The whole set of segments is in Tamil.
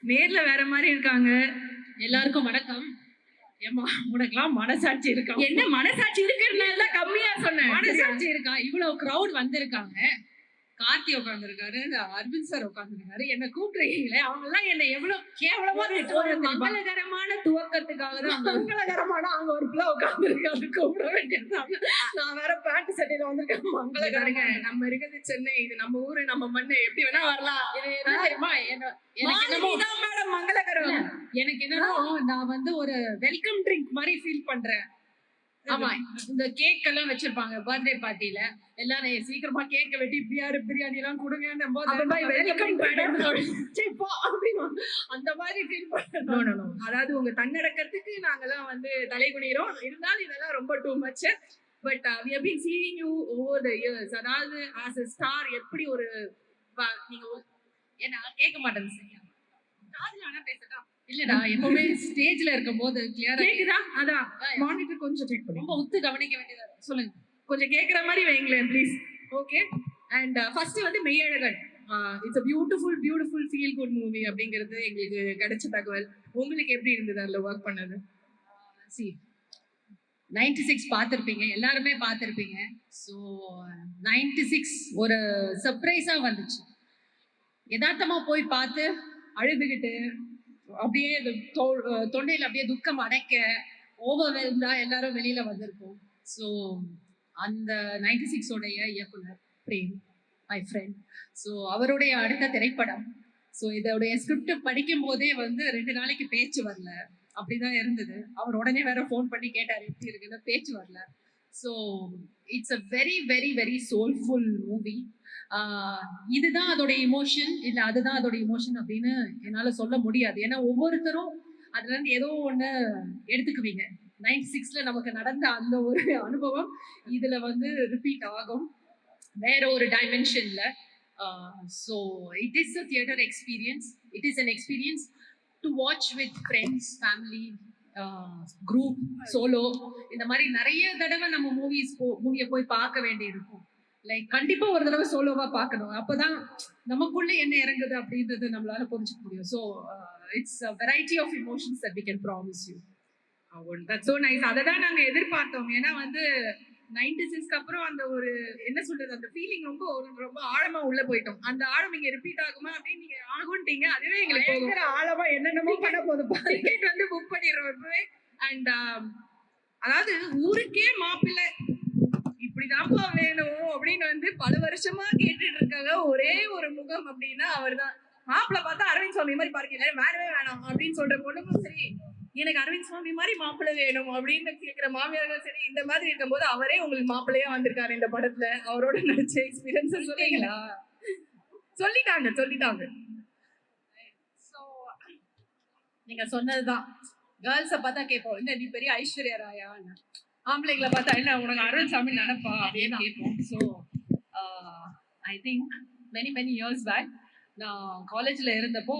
நேர்ல வேற மாதிரி இருக்காங்க. எல்லாருக்கும் வணக்கம். ஏமா உனக்கெல்லாம் மனசாட்சி இருக்கா? என்ன மனசாட்சி இருக்கிறதுனால கம்மியா சொன்னேன். மனசாட்சி இருக்கா? இவ்வளவு கிரௌட் வந்திருக்காங்க. கார்த்தி உட்காந்துருக்காரு, அரவிந்த் சார் உட்காந்துருக்காரு. என்ன கூப்பிடுறீங்களே, அவங்க எல்லாம் என்ன எவ்வளவு கேவலமா ஒரு மங்களகரமான துவக்கத்துக்காக தான் மங்களகரமான அங்க ஒரு பிள்ளை உட்காந்துருக்காரு. கூப்பிட வேண்டியது. நான் வேற பேண்ட் சட்டையில வந்திருக்கேன். மங்களகரங்க. நம்ம இருக்கிறது சென்னை, இது நம்ம ஊரு, நம்ம மண்ணு, எப்படி வேணா வரலாம். இது என்ன தெரியுமா? எனக்கு என்னமோ மேடம் மங்களகரம். எனக்கு என்னன்னா நான் வந்து ஒரு வெல்கம் ட்ரிங்க் மாதிரி ஃபீல் பண்றேன். ஆமா, இந்த கேக் எல்லாம் வச்சிருப்பாங்க பர்த்டே பார்ட்டில. எல்லாரும் சீக்கிரமா கேக்க வெட்டி பிரியாணி எல்லாம் கொடுங்க. அந்த மாதிரி ஃபீல் பண்றேன். அதாவது உங்க தன்னடக்கத்துக்கு நாங்கெல்லாம் வந்து தலைகுனிறோம். இருந்தாலும் இதெல்லாம் ரொம்ப too much. But we have been seeing you over the years. அதாவது as a star எப்படி ஒரு நீங்க என்ன கேட்க மாட்டேன் சரியா? காதுல வேணா பேசட்டா? இல்லடா, எப்பவுமே ஸ்டேஜ்ல இருக்கும்போது கிளியரா கேக்குதா? அதான் மானிட்டர் கொஞ்சம் செக் பண்ணி ரொம்ப உத்து கவனிக்க வேண்டியதா இருக்கு. சொல்லுங்க. கொஞ்சம் கேக்குற மாதிரி வைங்களேன் ப்ளீஸ். ஓகே. அண்ட் ஃபர்ஸ்ட் வந்து Meiyazhagan. It's a beautiful feel good movie அப்படிங்கிறது எங்களுக்கு கிடைச்ச தகவல். உங்களுக்கு எப்படி இருந்தது அதுல ஒர்க் பண்ணது? 96 பார்த்துருப்பீங்க, எல்லாருமே பார்த்துருப்பீங்க. ஸோ 96 ஒரு சர்ப்ரைஸா வந்துச்சு. யதார்த்தமா போய் பார்த்து அழுதுகிட்டு அப்படியே தொண்டையில் அப்படியே துக்கம் அடைக்க ஓவர்வெல்ம்டா எல்லாரும் வெளியில வந்திருக்கோம். ஸோ அந்த 96 உடைய இயக்குனர் பிரேம், மை ஃப்ரெண்ட். ஸோ அவருடைய அடுத்த திரைப்படம். ஸோ இதோடைய ஸ்கிரிப்ட் படிக்கும் போதே வந்து 2 நாளைக்கு பேச்சு வரல, அப்படிதான் இருந்தது. அவர் உடனே வேற ஃபோன் பண்ணி கேட்டார் எப்படி இருக்குன்னு. பேச்சு வரல. So it's a very very very soulful movie. இதுதான் அதோட இமோஷன் இல்லை அதுதான் அதோட இமோஷன் அப்படின்னு என்னால் சொல்ல முடியாது. ஏன்னா ஒவ்வொருத்தரும் அதுல இருந்து ஏதோ ஒன்று எடுத்துக்குவீங்க. 96ல நமக்கு நடந்த அந்த ஒரு அனுபவம் இதுல வந்து ரிப்பீட் ஆகும் வேற ஒரு டைமென்ஷன்ல. So it is a theatre experience. It is an experience to watch with friends, family, group, solo. இந்த மாதிரி நிறைய தடவை நம்ம மூவியை போய் பார்க்க வேண்டியிருக்கும். லைக் கண்டிப்பா ஒரு தடவை சோலோவா பார்க்கணும். அப்பதான் நமக்குள்ள என்ன இறங்குது அப்படின்றது நம்மளால புரிஞ்சுக்க முடியும். So it's a variety of emotions that we can promise you. That's so nice. அதை தான் நாங்க எதிர்பார்த்தோம். ஏன்னா வந்து 96க்கு அப்புறம் அந்த ஒரு என்ன சொல்றது, அந்த ஃபீலிங் ரொம்ப ஆழமா உள்ள போயிட்டோம். அந்த ஆழம் இங்க ரிப்பீட் ஆகுமா அப்படின்னு நீங்க ஆகும்ட்டீங்க. அதுவே எங்களுக்கு ஆழமா என்னென்னமோ பண்ண போது டிக்கெட் வந்து புக் பண்ணிடுறோம் இப்பவே. அண்ட் அதாவது ஊருக்கே மாப்பிள்ளை இப்படிதான்ப்பா வேணும் அப்படின்னு வந்து பல வருஷமா கேட்டுட்டு இருக்காங்க. ஒரே ஒரு முகம் அப்படின்னா அவர் தான். மாப்பிள்ளை பார்த்தா அரவிந்த் சுவாமி மாதிரி பாருங்க, வேணவே வேணாம் அப்படின்னு சொல்ற பொண்ணுங்களும் சரி, எனக்கு அரவிந்த் சுவாமி மாதிரி மாப்பிள்ளை வேணும் அப்படின்னு கேட்கிற மாமியார்கள் சரி. இந்த மாதிரி இருக்கும்போது அவரே உங்களுக்கு மாப்பிள்ளையா வந்திருக்காரு இந்த படத்துல. அவரோட நடிச்ச எக்ஸ்பீரியன்ஸ் சொல்றீங்களா? சொல்லிட்டாங்க. ஸோ நீங்க சொன்னதுதான். கேர்ள்ஸை பார்த்தா கேட்போம், என்ன நீ பெரிய ஐஸ்வர்யா ராயான்னு. ஆம்பளைங்களை பார்த்தா என்ன உனக்கு அரவிந்த் சாமி நினைப்பா அப்படின்னு கேட்போம். So I think many years back நான் காலேஜில் இருந்தப்போ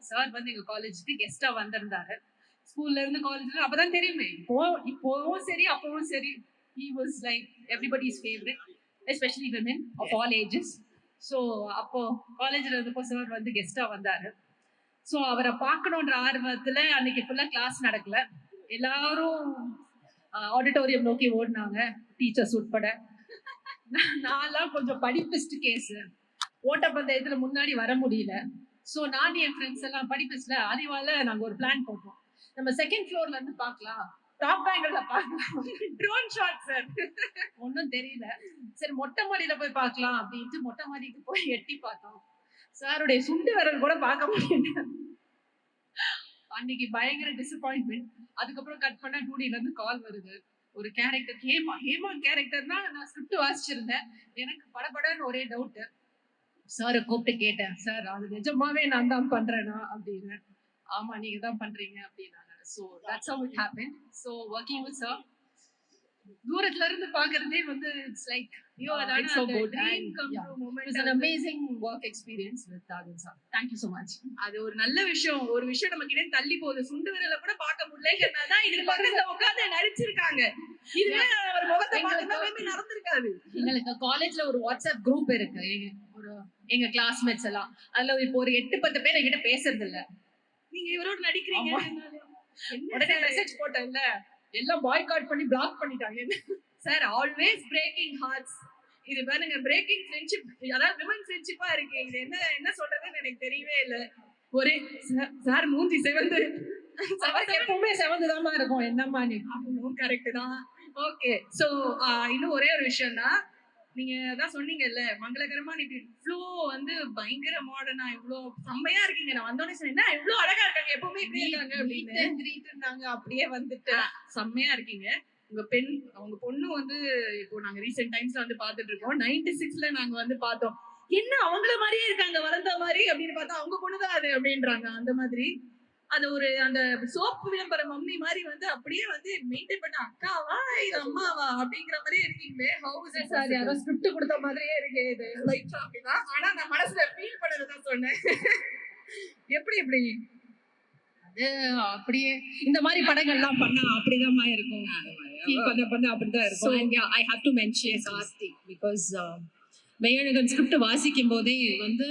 சார் வந்து எங்கள் காலேஜுக்கு கெஸ்ட்டாக வந்திருந்தாரு. ஸ்கூல்ல இருந்து காலேஜில் அப்போதான் தெரியுமே, இப்போவும் சரி அப்போவும் சரி, he was like everybody's favorite, especially women of all ages. So அப்போ காலேஜில் இருந்தப்போ சார் வந்து கெஸ்ட்டாக வந்தார். ஸோ அவரை பார்க்கணுன்ற ஆர்வத்தில் அன்னைக்கு ஃபுல்லாக கிளாஸ் நடக்கல. எல்லாரும் ஆடிட்டோரியம் நோக்கி ஓடினாங்க, டீச்சர்ஸ் உட்பட. நான்லாம் கொஞ்சம் படிப்பிஸ்ட் கேஸு, ஓட்டப்பந்தயத்துல முன்னாடி வர முடியல. ஸோ நான் என் ஃப்ரெண்ட்ஸ் எல்லாம் படிப்பிஸ்ட்ல அறிவால நாங்கள் ஒரு பிளான் போட்டோம். நம்ம செகண்ட் ஃப்ளோர்ல இருந்து பார்க்கலாம், டாப் ஆங்கிள் பார்க்கலாம், ட்ரோன் ஷாட் சார். ஒன்றும் தெரியல. சரி மொட்டை மாடியில போய் பார்க்கலாம் அப்படின்ட்டு மொட்டை மாடிக்கு போய் எட்டி பார்த்தோம். சாருடைய சுண்டு விரல் கூட பார்க்க முடியல. அன்னைக்கு பயங்கர டிசப்பாயின்மெண்ட். அதுக்கப்புறம் கட் பண்ண 2Dல இருந்து கால் வருது. ஒரு கேரக்டர் ஹேமா கேரக்டர்னா நான் ஸ்கிரிப்ட் வாசிச்சிருந்தேன். எனக்கு படபடன்னு ஒரே டவுட். சாரை கூப்பிட்டு கேட்டேன், சார் அது நிஜமாவே நான் தான் பண்றேனா அப்படின்னு. ஆமா நீங்க தான் பண்றீங்க அப்படின்னாங்க. So that's how it happen. So working with sir தூரத்துல இருந்து பாக்குறதே வந்து it's like it's so good. Dream come true moment. It's an amazing work experience with Arvind sir. Thank you so much. அது ஒரு நல்ல விஷயம். ஒரு விஷயம் நம்ம கிட்ட தள்ளி போகுது, சுண்டு விரல கூட பார்க்க முடியலங்கிறதா இதுல பக்கத்துல உட்கார்ந்து நடிச்சிருக்காங்க. இதுவே ஒரு முகத்தை பார்த்தா மேபி நடந்திருக்காது. எங்களுக்கு காலேஜ்ல ஒரு வாட்ஸ்அப் குரூப் இருக்கு, எங்க கிளாஸ்மேட்ஸ் எல்லாம். அதுல இப்போ ஒரு 8-10 பேர் என்கிட்ட பேசுறது இல்ல. நீங்க இவரோட நடிக்கிறீங்க. உடனே மெசேஜ் போட்டேன்ல, எல்லாம் பாய்காட் பண்ணி பிளாக் பண்ணிட்டாங்க. Sir always breaking hearts. இது பாருங்க பிரேக்கிங் ஃப்ரெண்ட்ஷிப், அதாவது விமன் ஃப்ரெண்ட்ஷிப்பா இருக்கு. இது என்ன சொல்றதுன்னு எனக்கு தெரியவே இல்லை. ஒரே சார் மூஞ்சி செவந்து எப்பவுமே செவந்துதாமா இருக்கும். என்னம்மா நீ? கரெக்ட் தான். ஓகே, சோ இன்னும் ஒரே ஒரு விஷயம் தான். நீங்க அதான் சொன்னீங்கல்ல, மங்களகரமா நீ இவ்ளோ வந்து பயங்கர மாடர்னா இவ்ளோ செம்மையா இருக்கீங்க. நான் வந்தோடனே சொன்னேன் இவ்ளோ அழகா இருக்காங்க, எப்பவுமே இப்படி இருக்காங்க அப்படின்னு. அப்படியே வந்துட்டு செம்மையா இருக்கீங்க. அவங்க பொண்ணு வந்து இப்போ நாங்க ரீசெண்ட் டைம்ஸ்ல வந்து பாத்துட்டு இருக்கோம். 96ல நாங்க வந்து பார்த்தோம். என்ன அவங்கள மாதிரியே இருக்காங்க வளர்ந்த மாதிரி அப்படின்னு பார்த்தா அவங்க பொண்ணுதான் அது அப்படின்றாங்க. அந்த மாதிரி அது ஒரு அந்த சோப்பு விளம்பர மம்மி மாதிரி வந்து அப்படியே வந்து மெயின்டைன் பண்ண, அக்காவா இது அம்மாவா அப்படிங்கிற மாதிரியே இருக்கீங்களே. ஹவுஸ் சார் யாரோ ஸ்கிரிப்ட் கொடுத்த மாதிரியே இருக்கு இது. லைட்டா அப்படிதான். ஆனா நான் மனசுல ஃபீல் பண்ணதான் சொன்னேன். எப்படி அது அப்படியே இந்த மாதிரி படங்கள்லாம் பண்ணா அப்படிதான் இருக்கும். ஃபீல் பண்ண அப்படிதான் இருக்கும். And yeah, I have to mention Karthik because Meiyazhagan script வாசிக்கும் போதே வந்து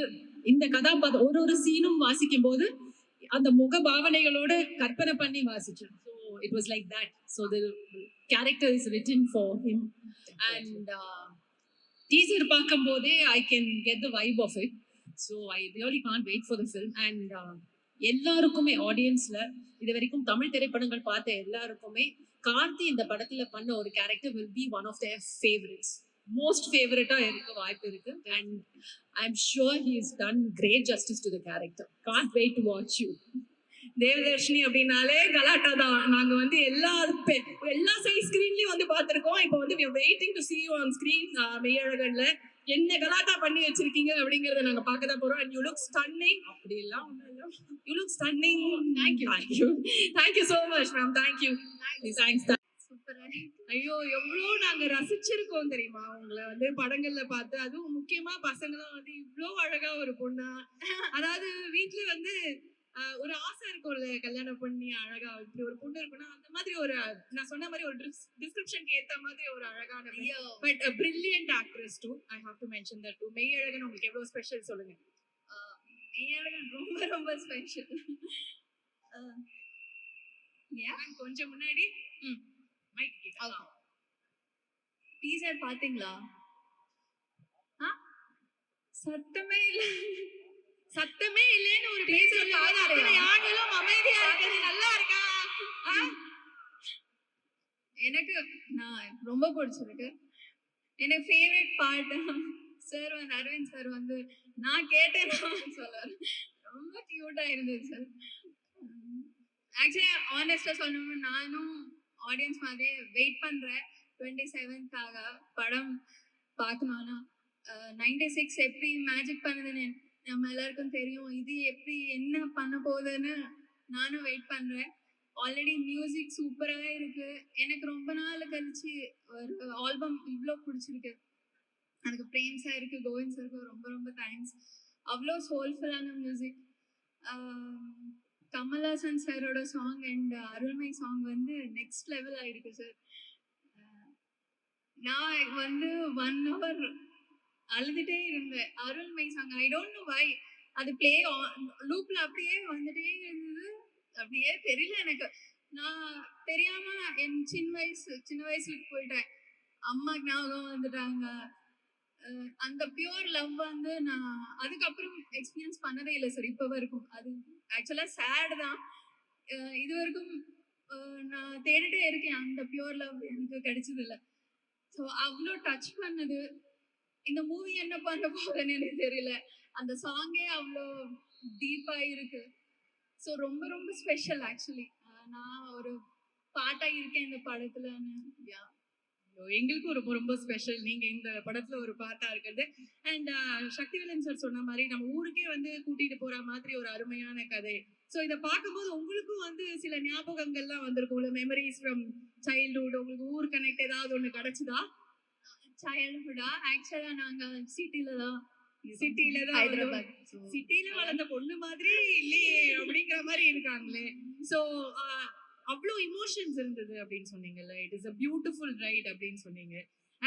இந்த கதாபாத்திரம் ஒரு சீனும் வாசிக்கும் போது அந்த முக பாவனைகளோட கற்பனை பண்ணி வாசிச்சேன். So it was like that. So the character is written for him and teaser பார்க்கும் போதே I can get the vibe of it. So I really can't wait for the film and எல்லாருக்குமே ஆடியன்ஸ்ல இது வரைக்கும் தமிழ் திரைப்படங்கள் பார்த்த எல்லாருக்குமே கார்த்தி இந்த படத்துல பண்ண ஒரு character will be one of their favorites. Most ஃபேவரட்டா இருக்க வாய்ப்பு இருக்கு and I'm sure he's done great justice to the character. Can't wait to watch you. Devadarshini அப்படின்னாலே கலாட்டா தான். நாங்க வந்து எல்லா சைஸ் ஸ்கிரீன்லயும் வந்து பார்த்திருக்கோம். இப்போ வந்து we are waiting to see you on screen. மெய்யழகன்ல என்ன கலாட்டா பண்ணி வச்சிருக்கீங்க அப்படிங்கறத நாங்க பார்க்க தான் போறோம். and you look stunning. அப்படி எல்லாம் ஒண்ணும் இல்ல, you look stunning. thank you so much ma'am. thanks. ஐயோ எவ்வளோ நாங்க ரசிச்சிருக்கோம் தெரியுமா உங்களை வந்து படங்கள்ல பார்த்து. அதுவும் முக்கியமா பசங்க தான் வந்து இவ்வளோ அழகா ஒரு பொண்ணா, அதாவது வீட்டுல வந்து ஒரு ஆசை இருக்கும்ல, கல்யாணம் பண்ணி அழகா இப்படி ஒரு பொண்ணு இருக்குன்னா அந்த மாதிரி ஒரு, நான் சொன்ன மாதிரி ஒரு டிஸ்கிரிப்ஷனுக்கு ஏத்த மாதிரி ஒரு அழகான but brilliant actress too. I have to mention that too. Meiyazhagan உங்களுக்கு எவ்வளவு ஸ்பெஷல் சொல்லுங்க. மெய்யழகன் ரொம்ப ரொம்ப ஸ்பெஷல். கொஞ்சம் முன்னாடி டீசர் பாத்தீங்களா? சத்தமே இல்லைன்னு ஒரு டீசர் யாங்களும் அமைதியா இருக்கிறது நல்லா இருக்கா? எனக்கு நான் ரொம்ப பிடிச்சிருக்கு. எனக்கு ஃபேவரட் பார்ட் சார் வந்து அரவிந்த் சார் வந்து நான் கேட்டேன் சொல்லுவார். ரொம்ப கியூட்டா இருந்தது சார். ஆக்சுவலி ஆனஸ்டா சொல்லணும்னா நானும் ஆடியன்ஸ் மாதிரி வெயிட் பண்றேன் 27th படம் பார்க்கணும்னா. 96 எப்படி மேஜிக் பண்ணுதுன்னு நம்ம எல்லாருக்கும் தெரியும். இது எப்படி என்ன பண்ண போகுதுன்னு நானும் வெயிட் பண்றேன். ஆல்ரெடி மியூசிக் சூப்பரா இருக்கு. எனக்கு ரொம்ப நாள் கழிச்சு ஒரு ஆல்பம் இவ்வளோ பிடிச்சிருக்கு. அதுக்கு பிரேம் சாருக்கு கோவிந்த் சாருக்கு ரொம்ப ரொம்ப தேங்க்ஸ். அவ்வளோ சோல்ஃபுல்லான மியூசிக். கமல்ஹாசன் சாரோட சாங் அண்ட் அருள்மை சாங் வந்து நெக்ஸ்ட் லெவல் ஆயிருக்கு சார். நான் வந்து 1 hour அழுதுட்டே இருந்தேன். அருள்மை song I don't know why அது பிளே லூப்ல அப்படியே வந்துட்டே இருந்தது. அப்படியே தெரியல எனக்கு. நான் தெரியாம என் சின்ன வயசுக்கு போயிட்டேன். அம்மா ஞாபகம் வந்துட்டாங்க. அந்த பியூர் லவ் வந்து நான் அதுக்கப்புறம் எக்ஸ்பீரியன்ஸ் பண்ணதே இல்லை சார் இப்போ வரைக்கும். அது ஆக்சுவலா சேட் தான். இது வரைக்கும் நான் தேடிட்டே இருக்கேன். அந்த பியூர் லவ் எனக்கு கிடைச்சது இல்லை. ஸோ அவ்வளோ டச் பண்ணது. இந்த மூவி என்ன பண்ண போகுதுன்னு எனக்கு தெரியல. அந்த சாங்கே அவ்வளோ டீப்பா இருக்கு. ஸோ ரொம்ப ரொம்ப ஸ்பெஷல். ஆக்சுவலி நான் ஒரு பாட்டா இருக்கேன் இந்த படத்துலன்னு. எங்களுக்கும் ரொம்ப ரொம்ப ஸ்பெஷல் நீங்க இந்த படத்துல ஒரு பாட்டா இருக்கிறது. அண்ட் சக்திவேலன் சார் சொன்ன மாதிரி நம்ம ஊருக்கே வந்து கூட்டிட்டு போற மாதிரி ஒரு அருமையான கதை. ஸோ இதை பார்க்கும்போது உங்களுக்கும் வந்து சில ஞாபகங்கள்லாம் வந்திருக்கும்ல, மெமரிஸ் ஃப்ரம் சைல்ட்ஹுட். உங்களுக்கு ஊர் கனெக்ட் ஏதாவது ஒண்ணு கிடைச்சதா? சைல்ட்ஹுட்டா ஆக்சுவலா நாங்க சிட்டில தான் ஹைதராபாத். சிட்டில வளர்ந்த பொண்ணு மாதிரி இல்லையே அப்படிங்கிற மாதிரி இருக்காங்களே. ஸோ அவ்வளோ இமோஷன்ஸ் இருந்தது அப்படின்னு சொன்னீங்கல்ல. It is a beautiful right அப்படின்னு சொன்னீங்க.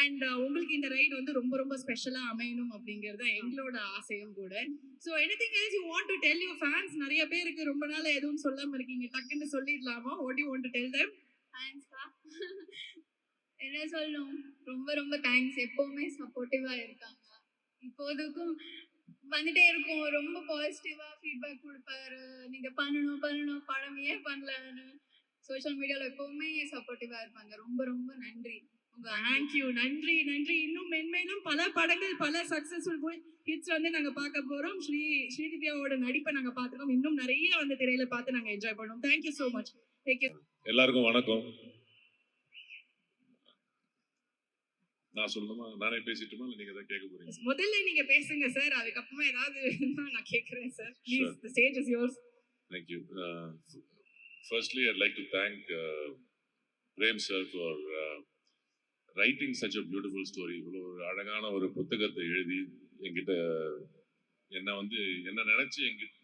அண்ட் உங்களுக்கு இந்த ரைடு வந்து ரொம்ப ரொம்ப ஸ்பெஷலா அமையணும் அப்படிங்கிறது எங்களோட ஆசையும் கூட. So anything else you want to tell your fans? நிறைய பேருக்கு ரொம்ப நாளா எதுவும் சொல்லாம இருக்கீங்க, டக்குன்னு சொல்லிடலாமா? What you want to tell them? தேங்க்ஸ்க்கா. என்ன சொல்லணும், ரொம்ப ரொம்ப தேங்க்ஸ். எப்பவுமே சப்போர்ட்டிவா இருக்காங்க. இப்போதுக்கும் வந்துட்டே இருக்கும், ரொம்ப பாசிட்டிவா ஃபீட்பேக் கொடுப்பாரு. நீங்க பண்ணணும் பண்ணணும், படம் ஏன் பண்ணலன்னு சோஷியல் மீடியால எப்பவுமே சப்போர்ட்டிவா இருப்பாங்க. ரொம்ப ரொம்ப நன்றி. உங்க தேங்க்யூ, நன்றி நன்றி. இன்னும் மென்மேலும் பல படங்கள், பல சக்சஸ்ஃபுல் ஹிட்ஸ் வந்து நாங்க பார்க்க போறோம். ஸ்ரீதிவ்யாவோட நடிப்பை நாங்க பார்த்துக்கோம். இன்னும் நிறைய வந்து திரையில பார்த்து நாங்க என்ஜாய் பண்ணுவோம். Thank you so much. தேங்க்யூ. எல்லாருக்கும் வணக்கம். நான் சொல்லணுமா, நானே பேசிட்டுமா, இல்லை நீங்க தான் கேட்க போறீங்க? முதல்ல நீங்க பேசுங்க சார், அதுக்கப்புறமா ஏதாவது நான் கேட்கிறேன் sir. Please, the stage is yours. Thank you. Firstly, I'd like to thank Prem sir for writing such a beautiful story. இவ்வளோ ஒரு அழகான ஒரு புத்தகத்தை எழுதி என்கிட்ட என்ன நினைச்சு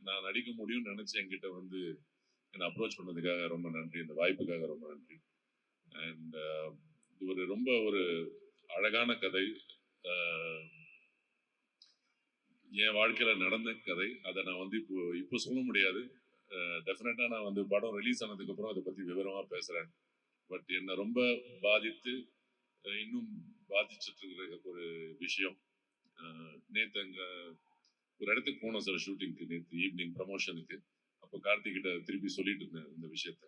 நான் நடிக்க முடியும்னு நினைச்சு என்கிட்ட வந்து என்னை அப்ரோச் பண்ணதுக்காக ரொம்ப நன்றி. இந்த வாய்ப்புக்காக ரொம்ப நன்றி. அண்ட் இது ஒரு ரொம்ப ஒரு அழகான கதை, என் வாழ்க்கையில நடந்த கதை. அதை நான் வந்து இப்போ சொல்ல முடியாது. டெஃபினட்டா நான் வந்து படம் ரிலீஸ் ஆனதுக்கு அப்புறம் அதை பத்தி விவரமா பேசுறேன். பட் என்னை ரொம்ப பாதித்து இன்னும் பாதிச்சுட்டு இருக்கிற ஒரு விஷயம், நேற்று அங்க ஒரு இடத்துக்கு போனோம் சார் ஷூட்டிங்க்கு, நேற்று ஈவினிங் ப்ரமோஷனுக்கு. அப்போ கார்த்திகிட்ட திருப்பி சொல்லிட்டு இருந்தேன் இந்த விஷயத்த.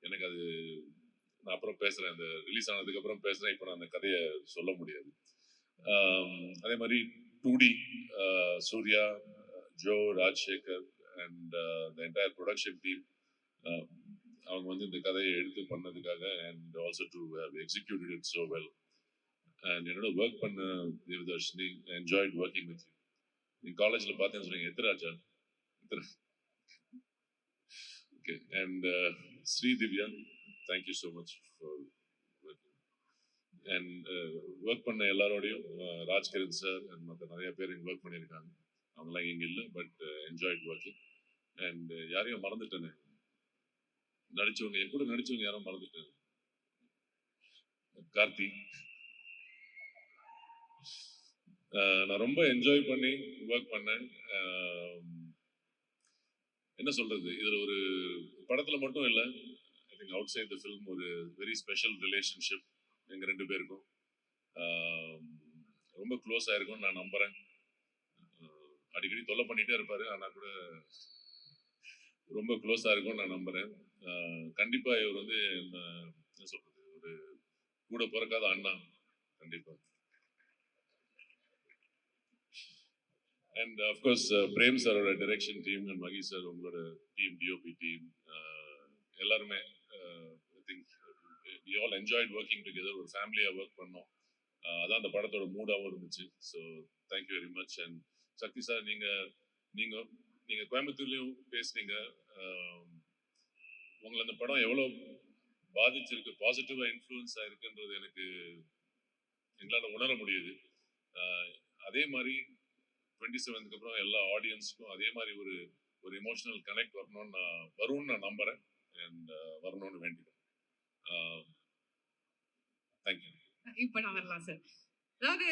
எனக்கு அது நான் அப்புறம் பேசுறேன், அந்த ரிலீஸ் ஆனதுக்கு அப்புறம் பேசுறேன். இப்போ நான் அந்த கதையை சொல்ல முடியாது. அதே மாதிரி 2D Suriya, Jo, Rajsekar and the entire production team அவங்க வந்து இந்த கதையை எடுத்து பண்ணதுக்காக, and also to executed it so well. And என்னோட ஒர்க் பண்ண Devadarshini, enjoyed working with you. நீங்கள் காலேஜில் பார்த்தேன்னு சொன்னீங்க, Ethiraja okay. And Sridivya, thank you so much for working. And work பண்ண எல்லாரோடையும், ராஜ்கிரண் சார் அண்ட் மற்ற நிறைய பேர் இங்கே ஒர்க் பண்ணியிருக்காங்க. அவங்களாம் இங்கே இல்லை, பட் என்ஜாய்ட் ஒர்க்கிங். அண்ட் யாரையும் மறந்துட்டேன்னு, நடிச்சவங்க என் கூட நடிச்சவங்க யாரும் மறந்துட்டேன். கார்த்தி, நான் ரொம்ப என்ஜாய் பண்ணி ஒர்க் பண்ணேன். என்ன சொல்றது, இதுல ஒரு படத்துல மட்டும் இல்லை, I think outside the film ஒரு வெரி ஸ்பெஷல் ரிலேஷன்ஷிப் எங்க 2 பேருக்கும். ரொம்ப க்ளோஸ் ஆயிருக்கும்னு நான் நம்புறேன். அடிக்கடி தொல்லை பண்ணிட்டே இருப்பாரு, ஆனா கூட ரொம்ப க்ளோஸா இருக்கும்னு நான் நம்புறேன். கண்டிப்பா இவர் வந்து என்ன சொல்றது, ஒரு கூட பிறக்காத அண்ணா கண்டிப்பா. அண்ட் அஃப்கோர்ஸ் பிரேம் சாரோட direction team and Magi sir, உங்களோட டீம், டிஓபி டீம், எல்லாருமே I think we all enjoyed working together. ஒரு ஃபேமிலியாக ஒர்க் பண்ணோம். அதான் அந்த படத்தோட மூடாகவும் இருந்துச்சு. So thank you very much. And Sakthi sir, நீங்கள் கோயம்புத்தூர்லேயும் பேசுனீங்க. உங்களை அந்த படம் எவ்வளோ பாதிச்சிருக்கு, பாசிட்டிவாக இன்ஃப்ளூயன்ஸ் ஆயிருக்குன்றது எங்களால் உணர முடியுது. அதே மாதிரி 27க்கு அப்புறம் எல்லா ஆடியன்ஸுக்கும் அதே மாதிரி ஒரு எமோஷனல் கனெக்ட் வரும்னு நான் நம்புறேன். அண்ட் வரணும்னு வேண்டிக்கிறேன். தேங்க்யூ. இப்போ நான் வரலாம் சார். அதாவது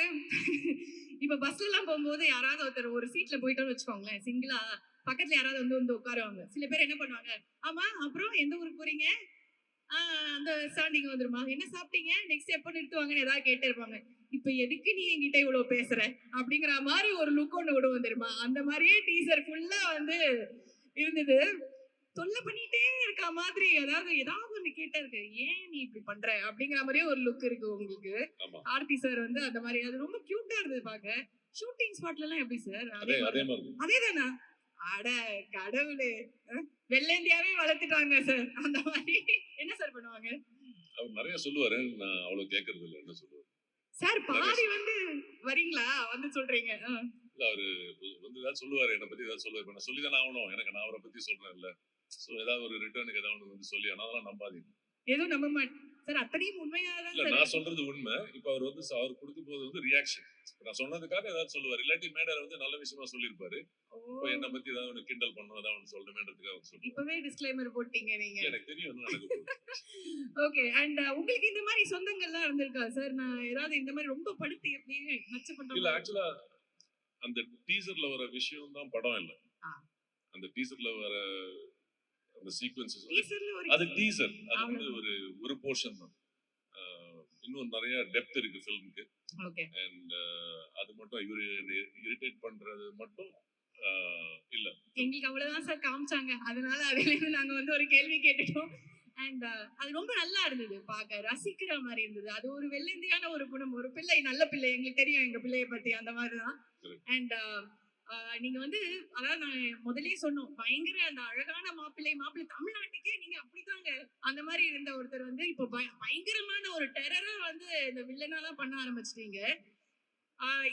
இப்ப பஸ்ல எல்லாம் போகும்போது யாராவது ஒருத்தர் ஒரு சீட்ல போயிட்டோம்னு வச்சுக்கோங்களேன், சிங்கிளா பக்கத்துல யாராவது வந்து உட்காருவாங்க. சில பேர் என்ன பண்ணுவாங்க, ஆமா அப்புறம் எந்த ஊருக்கு போறீங்க, அந்த ஸ்டாண்டிங் வந்துருமா, என்ன சாப்பிட்டீங்க, நெக்ஸ்ட் எப்போ நிறுத்துவாங்கன்னு ஏதாவது கேட்டே இருப்பாங்க. இப்ப எதுக்கு நீ என்கிட்ட இவ்வளவு பேசுற அப்படிங்கிற மாதிரி ஒரு லுக் ஒண்ணு விடுவோம் தெரியுமா? அந்த மாதிரியே டீசர் ஃபுல்லா வந்து இருந்தது. தொல்லை பண்ணிட்டே இருக்க மாதிரி, அதாவது ஏதாவது ஒண்ணு கேட்டா இருக்கு, ஏன் நீ இப்படி பண்ற அப்படிங்கிற மாதிரியே ஒரு லுக் இருக்கு உங்களுக்கு. ஆர்த்தி சார் வந்து அந்த மாதிரி, அது ரொம்ப கியூட்டா இருந்தது பாக்க. ஷூட்டிங் ஸ்பாட்ல எல்லாம் எப்படி சார்? அதேதானா? அட கடவுளே, வெள்ளேந்தியாவே வளர்த்துட்டாங்க சார். அந்த மாதிரி என்ன சார் பண்ணுவாங்க? அவர் நிறைய சொல்லுவாரு, நான் அவ்வளவு கேட்கறது இல்லை. என்ன சொல்லுவாரு சார்? பாதி வந்து வரீங்களா வந்து சொல்றீங்க. அவரு வந்து ஏதாவது சொல்லுவாரு, என்னை பத்தி ஏதாவது சொல்லுவாரு. நான் சொல்லிதானே ஆகணும், எனக்கு நான் அவரை பத்தி சொல்றேன் இல்ல. ஸோ ஏதாவது ஒரு ரிட்டர்னுக்கு ஏதாவது வந்து சொல்லி, அதெல்லாம் நம்பாதீங்க. எதுவும் நம்ப மாட்டேன் சார். அத்தனையும் உண்மையாதான் இல்ல சார். நான் சொல்றது உண்மை. இப்ப அவர் வந்து அவர் கொடுக்கும் போது வந்து ரியாக்ஷன். நான் சொன்னதுக்காக ஏதாவது சொல்லுவார். இல்லாட்டி மேடையில வந்து நல்ல விஷயமா சொல்லியிருப்பாரு. ஓ, இப்ப என்ன பத்தி ஏதாவது ஒன்று கிண்டல் பண்ணணும், ஏதாவது ஒன்று சொல்லணுமேன்றதுக்காக அவர் சொல்லுவார். இப்பவே டிஸ்க்ளைமர் போட்டீங்க நீங்க. எனக்கு தெரியும் என்ன நடக்க போகுது. ஓகே. அண்ட் உங்களுக்கு இந்த மாதிரி சொந்தங்கள்லாம் இருந்திருக்கா சார்? நான் ஏதாவது இந்த மாதிரி ரொம்ப படுத்தி அப்படியே நச்சு இல்ல பண்ற ஆக்சுவலா அந்த டீசர்ல வர விஷயம் தான் படம் இல்ல. ஆ. அந்த டீசர்ல வர அந்த சீக்வன்சஸ் டீசர்ல ஒரு அது டீசர். அது வந்து அவ்வளவுதான். ஒரு போர்ஷன் தான். இன்னும் நிறைய டெப்த் இருக்கு ஃபிலிமுக்கு. ஓகே. அண்ட் அது மட்டும் இவரு இரிட்டேட் பண்றது மட்டும் இல்ல. எங்களுக்கு அவ்வளவுதான் சார் காமிச்சாங்க. அதனால அதுல இருந்து நாங்க வந்து ஒரு கேள்வி கேட்டுட்டோம். அண்ட் அது ரொம்ப நல்லா இருந்தது, பார்க்க ரசிக்கிற மாதிரி இருந்தது. அது ஒரு வெள்ளந்தியான ஒரு குணம், ஒரு பிள்ளை, நல்ல பிள்ளை. எங்களுக்கு தெரியும் எங்க பிள்ளைய பத்தி அந்த மாதிரிதான். அண்ட் நீங்க வந்து அதாவது நான் முதலே சொன்னோம், பயங்கர அந்த அழகான மாப்பிள்ளை தமிழ்நாட்டுக்கே நீங்க அப்படிதாங்க. அந்த மாதிரி இருந்த ஒருத்தர் வந்து இப்போ பயங்கரமான ஒரு டெரரா வந்து இந்த வில்லனாலாம் பண்ண ஆரம்பிச்சிட்டீங்க.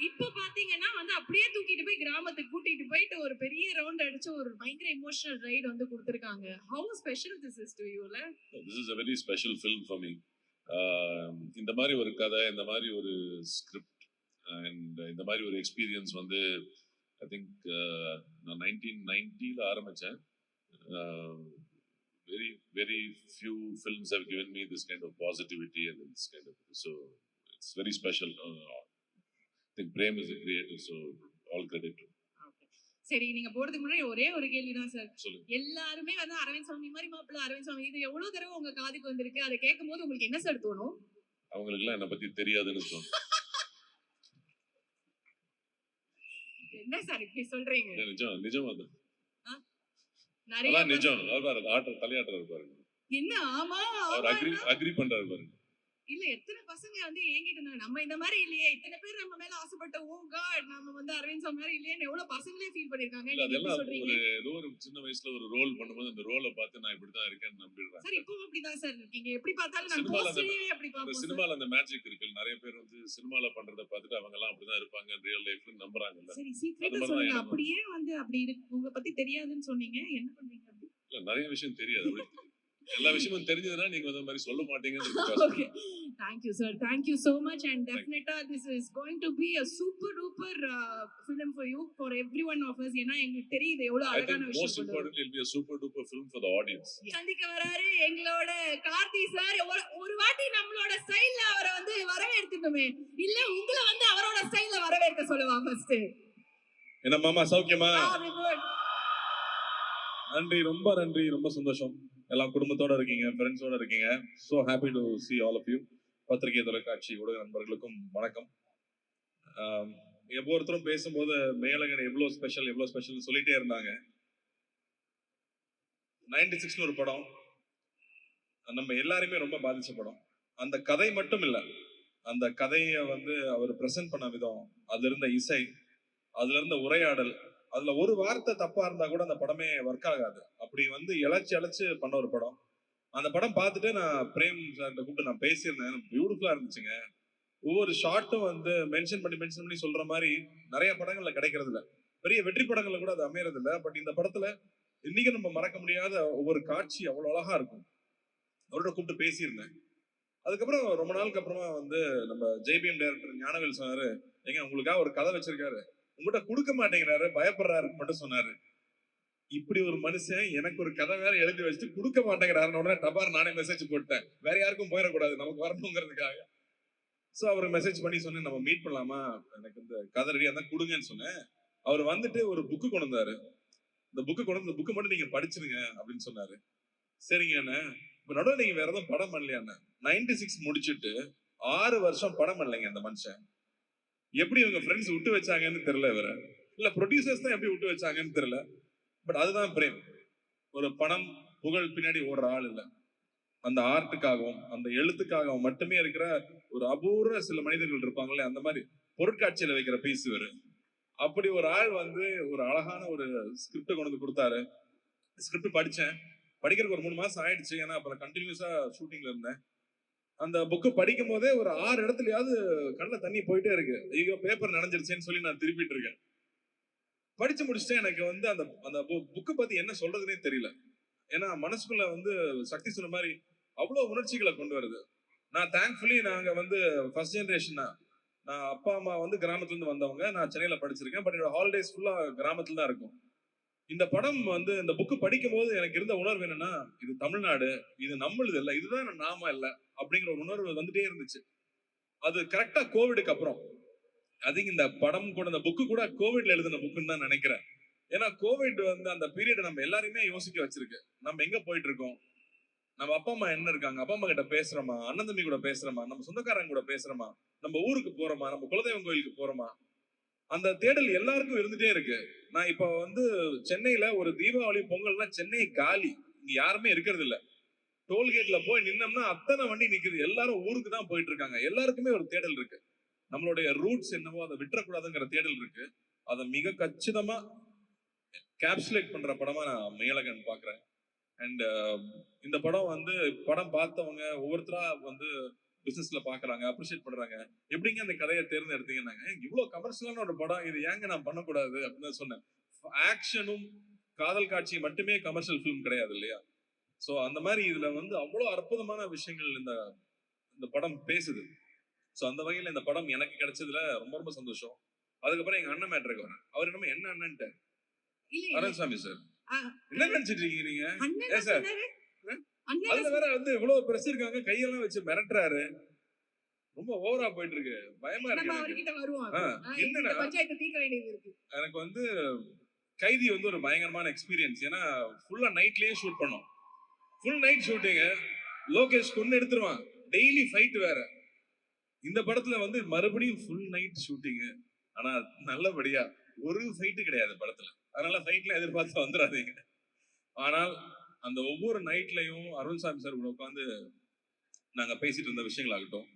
இப்போ பாத்தீங்கன்னா வந்து அப்படியே தூக்கிட்டு போய் கிராமத்துக்கு கூட்டிட்டு போயிட்டு ஒரு பெரிய ரவுண்ட் அடிச்சு ஒரு பயங்கர எமோஷனல் ரைடு வந்து கொடுத்திருக்காங்க. How special this is to you? This is a very special film for me. இந்த மாதிரி ஒரு கதை, இந்த மாதிரி ஒரு ஸ்கிரிப்ட் அண்ட் இந்த மாதிரி ஒரு எக்ஸ்பீரியன்ஸ் வந்து ஐ திங்க் நான் 1990ல ஆரம்பிச்சேன். Very very few films have given me this kind of positivity and this kind of, so it's very special. I think Prem is a creator, so all credit to him. சரி, நீங்க போறதுக்கு முன்னாடி ஒரே ஒரு கேள்விதான் சார். சொல்லுங்க. எல்லாருமே வந்து அரவிந்த் சாமி மாதிரி மாப்பிள்ள, அரவிந்த் சாமி, இது எவ்வளவு தடவை உங்க காதுக்கு வந்திருக்கு? அதை கேட்கும் போது உங்களுக்கு என்ன சார் தோணும்? அவங்களுக்கு எல்லாம் என்ன பத்தி தெரியாதுன்னு தோணும். என்ன சார் இப்படி சொல்றீங்க? நிஜம் நிஜம் அது. நிறைய அதான் நிஜம். அவர் பாருங்க ஆட்ட தலையாட்டுறாரு பாருங்க. என்ன ஆமா அவர் ஆமா அக்ரி பண்றாரு பாருங்க. இல்ல, எத்தனை பசங்க வந்து ஏங்கிட்டு இருந்தாங்க, நம்ம இந்த மாதிரி இல்லையே, இத்தனை பேர் நம்ம மேல ஆசைப்பட்ட, ஓ காட் நம்ம வந்து அரவிந்த் சாமி மாதிரி இல்லையேன்னு எவ்வளவு பசங்களே ஃபீல் பண்ணிருக்காங்க. இல்ல நீங்க எப்படி அதெல்லாம் சொல்றீங்க? ஒரு ஏதோ ஒரு சின்ன வயசுல ஒரு ரோல் பண்ணும்போது அந்த ரோலை பார்த்து நான் இப்படிதான் இருக்கேன்னு நம்பிடுறேன். சார் இப்போ அப்படிதான் சார் இருக்கீங்க. எப்படி பார்த்தாலும் நான் சினிமால அந்த போஸ்டரே அப்படி அந்த பார்ப்போம் சார். சினிமால அந்த மேஜிக் இருக்கு. நிறைய பேர் வந்து சினிமால பண்றத பார்த்துட்டு அவங்க எல்லாம் அப்படிதான் இருப்பாங்க ரியல் லைஃப்ல நம்புறாங்கல்ல. சரி, அது சீக்கிரட்டா மாதிரி தான் சொல்லுங்க. எனக்கு. அப்படியே வந்து அப்படி இருக்கு, உங்களை பத்தி தெரியாதுன்னு சொன்னீங்க, என்ன பண்றீங்க அப்படி? இல்ல நிறைய விஷயம் தெரியாது. அப்படி எல்லா விஷயமும் தெரிஞ்சதுன்னா நீங்க அந்த மாதிரி சொல்ல மாட்டீங்கன்னு Okay. Thank you, sir. Thank you so much. And definitely, this is going to be a super duper film for you, for every one of us. ஏன்னா எங்களுக்கு தெரியுது எவ்வளவு I think அழகான most விஷயம் பண்ணுவாரு. importantly it'll be a super duper film for the audience. சந்திக்க வராரு எங்களோட கார்த்தி சார். ஒரு வாட்டி நம்மளோட ஸ்டைல்ல அவரை வந்து வரவேற்கணுமே, இல்ல உங்களை வந்து அவரோட ஸ்டைல்ல வரவேற்க சொல்லுவா ஃபர்ஸ்ட். என்ன மாமா சௌக்கியமா? நன்றி, ரொம்ப நன்றி, ரொம்ப சந்தோஷம். எல்லாம் குடும்பத்தோட இருக்கீங்க, ஃப்ரெண்ட்ஸோட இருக்கீங்க. So happy to see all of you. பத்திரிகை, தொலைக்காட்சி ஊடக நண்பர்களுக்கும் வணக்கம். ஒவ்வொருத்தரும் பேசும்போது மேலகன் எவ்வளோ ஸ்பெஷல் சொல்லிட்டே இருந்தாங்க. 96 ஒரு படம் நம்ம எல்லாருமே ரொம்ப பாதிச்ச படம். அந்த கதை மட்டும் இல்லை, அந்த கதையை வந்து அவர் பிரசன்ட் பண்ண விதம், அதுல இருந்த இசை, அதுல இருந்த உரையாடல், அதுல ஒரு வார்த்தை தப்பா இருந்தா கூட அந்த படமே ஒர்க் ஆகாது. அப்படி வந்து இழைச்சு பண்ண ஒரு படம். அந்த படம் பார்த்துட்டு நான் பிரேம் சார்கிட்ட கூப்பிட்டு நான் பேசியிருந்தேன். பியூட்டிஃபுல்லா இருந்துச்சுங்க. ஒவ்வொரு ஷார்ட்டும் வந்து மென்ஷன் பண்ணி சொல்ற மாதிரி நிறைய படங்கள்ல கிடைக்கிறது இல்ல. பெரிய வெற்றி படங்கள்ல கூட அது அமையறது இல்ல. பட் இந்த படத்துல இன்னைக்கு நம்ம மறக்க முடியாத ஒவ்வொரு காட்சி அவ்வளவு அழகா இருக்கும். அவரோட கூப்பிட்டு பேசியிருந்தேன். அதுக்கப்புறம் ரொம்ப நாளுக்கு அப்புறமா வந்து நம்ம ஜேபிஎம் டைரக்டர் ஞானவேல் சொன்னாரு, ஏங்க உங்களுக்காக ஒரு கதை வச்சிருக்காரு, உங்ககிட்ட கொடுக்க மாட்டேங்கிறாரு, பயப்படுறாருன்னு மட்டும் சொன்னாரு. இப்படி ஒரு மனுஷன் எனக்கு ஒரு கதை வேற எழுதி வச்சுட்டு கொடுக்க மாட்டேங்கிறாருன்னு உடனே டபார் நானே மெசேஜ் போட்டேன். வேற யாருக்கும் போயிடக்கூடாது, நமக்கு வரணுங்கிறதுக்காக. ஸோ அவருக்கு மெசேஜ் பண்ணி சொன்னேன், நம்ம மீட் பண்ணலாமா, எனக்கு இந்த கதை ரெடியா தான் கொடுங்கன்னு சொன்னேன். அவர் வந்துட்டு ஒரு புக்கு கொண்டு வந்தாரு. இந்த புக்கு மட்டும் நீங்க படிச்சிருங்க அப்படின்னு சொன்னாரு. சரிங்க அண்ணா, இப்ப நடுவில் நீங்க வேற எதுவும் படம் பண்ணலையாண்ணா? 96 முடிச்சுட்டு 6 வருஷம் படம் பண்ணலைங்க அந்த மனுஷன். எப்படி இவங்க ஃப்ரெண்ட்ஸ் விட்டு வச்சாங்கன்னு தெரியல, இவர இல்ல ப்ரொடியூசர்ஸ் தான் எப்படி விட்டு வச்சாங்கன்னு தெரியல. பட் அதுதான் பிரேம். ஒரு பணம் புகழ் பின்னாடி ஓடுற ஆள் இல்ல, அந்த ஆர்ட்டுக்காகவும் அந்த எழுத்துக்காகவும் மட்டுமே இருக்கிற ஒரு அபூர்வ சில மனிதர்கள் இருப்பாங்களே, அந்த மாதிரி பொருட்காட்சியில வைக்கிற பீஸ் இவரு. அப்படி ஒரு ஆள் வந்து ஒரு அழகான ஒரு ஸ்கிரிப்ட் கொண்டு வந்து கொடுத்தாரு. ஸ்கிரிப்ட் படிச்சேன். படிக்கிறதுக்கு ஒரு 3 மாசம் ஆயிடுச்சு. ஏன்னா அப்புறம் கண்டினியூஸா ஷூட்டிங்ல இருந்தேன். அந்த புக்கு படிக்கும் போதே ஒரு 6 இடத்துலயாவது கண்ணில் தண்ணி போயிட்டே இருக்கு. ஐயோ பேப்பர் நனைஞ்சிருச்சேன்னு சொல்லி நான் திருப்பிட்டு இருக்கேன். படிச்சு முடிச்சுட்டு எனக்கு வந்து அந்த அந்த புக்கு பத்தி என்ன சொல்றதுன்னே தெரியல. ஏன்னா மனசுக்குள்ள வந்து சக்தி சொன்ன மாதிரி அவ்வளோ உணர்ச்சிகளை கொண்டு வருது. நான் தேங்க்ஃபுல்லி நாங்க வந்து ஃபர்ஸ்ட் ஜெனரேஷன் தான். நான் அப்பா அம்மா வந்து கிராமத்துல இருந்து வந்தவங்க. நான் சென்னையில படிச்சிருக்கேன். பட் என்னோட ஹாலிடேஸ் ஃபுல்லா கிராமத்துல தான் இருக்கும். இந்த படம் வந்து இந்த புக்கு படிக்கும் போது எனக்கு இருந்த உணர்வு என்னன்னா, இது தமிழ்நாடு, இது நம்மளுது இல்ல, இதுதான் நாம இல்ல அப்படிங்கிற ஒரு உணர்வு வந்துட்டே இருந்துச்சு. அது கரெக்டா கோவிடுக்கு அப்புறம் இந்த படம் கூட இந்த புக்கு கூட கோவிட்ல எழுதின புக்குன்னு தான் நினைக்கிறேன். ஏன்னா கோவிட் வந்து அந்த பீரியட் நம்ம எல்லாரையுமே யோசிக்க வச்சிருக்கு. நம்ம எங்க போயிட்டு இருக்கோம், நம்ம அப்பா அம்மா என்ன இருக்காங்க, அப்பா அம்மா கிட்ட பேசுறோமா, அண்ணன் தம்பி கூட பேசுறோமா, நம்ம சொந்தக்காரங்க கூட பேசுறோமா, நம்ம ஊருக்கு போறோமா, நம்ம குலதெய்வம் கோயிலுக்கு போறோமா, அந்த தேடல் எல்லாருக்கும் இருந்துட்டே இருக்கு. நான் இப்ப வந்து சென்னையில ஒரு தீபாவளி பொங்கல்னா சென்னை காலி, இங்க யாருமே இருக்கிறது இல்ல. டோல்கேட்ல போய் நின்னோம்னா அத்தனை வண்டி நிக்குது, எல்லாரும் ஊருக்கு தான் போயிட்டு இருக்காங்க. எல்லாருக்குமே ஒரு தேடல் இருக்கு. நம்மளுடைய ரூட்ஸ் என்னவோ அதை விட்டுறக்கூடாதுங்கிற தேடல் இருக்கு. அதை மிக கச்சிதமா கேப்சுலேட் பண்ற படமா நான் மேலகன் பாக்குறேன். அண்ட் இந்த படம் வந்து படம் பார்த்தவங்க ஒவ்வொருத்தரா வந்து பிசினஸ்ல பாக்குறாங்க, அப்ரிஷியேட் பண்றாங்க. எப்படிங்க அந்த கதையை தேர்ந்தெடுத்தீங்கன்னாங்க, இவ்வளவு கமர்ஷியலான ஒரு படம், இது ஏங்க நான் பண்ணக்கூடாது அப்படின்னு தான் சொன்னேன். ஆக்ஷனும் காதல் காட்சி மட்டுமே கமர்ஷியல் ஃபிலிம் கிடையாது இல்லையா? சோ அந்த மாதிரி இதுல வந்து அவ்வளவு அற்புதமான விஷயங்கள் இந்த இந்த படம் பேசுது. சோ அந்த வகையில இந்த படம் எனக்கு கிடைச்சதுல ரொம்ப ரொம்ப சந்தோஷம். அதுக்கப்புறம் எங்க அண்ணன் மேட்ருக்கு வரேன். அவர் என்னமோ என்ன அண்ணன்ட்டு இல்ல அரண்சாமி சார், ஆ, என்ன நினைச்சிட்டு இருக்கீங்க நீங்க? அண்ணன் ஏன் சார்? சொன்னாரு. ஆ? அண்ணன் அதுல வேற வந்து இவ்வளவு பிரஸ் இருக்காங்க, கையெல்லாம் வச்சு மிரட்டுறாரு. ரொம்ப ஓவரா போயிட்டு இருக்கு, பயமா நம்ம இருக்கு எனக்கு. அவர்கிட்ட வருவோம். ஆ, இந்த என்னன்னா பஞ்சாயத்து தீர்க்க வேண்டியது இருக்கு. எனக்கு வந்து கைதி வந்து ஒரு பயங்கரமான எக்ஸ்பீரியன்ஸ். ஏன்னா ஃபுல்லா நைட்லயே ஷூட் பண்ணோம். Full night shooting. லோகேஷ் கொண்டு எடுத்துருவான். டெய்லி ஃபைட் வேற. இந்த படத்துல வந்து மறுபடியும் ஃபுல் நைட் ஷூட்டிங். ஆனா நல்லபடியா ஒரு ஃபைட் கிடையாது படத்துல. அதனால ஃபைட்ல எதிர்பார்த்து வந்துடாதீங்க. ஆனால் அந்த ஒவ்வொரு நைட்லயும் அருண்சாமி சார் கூட உட்காந்து நாங்க பேசிட்டு இருந்த விஷயங்கள் ஆகட்டும்.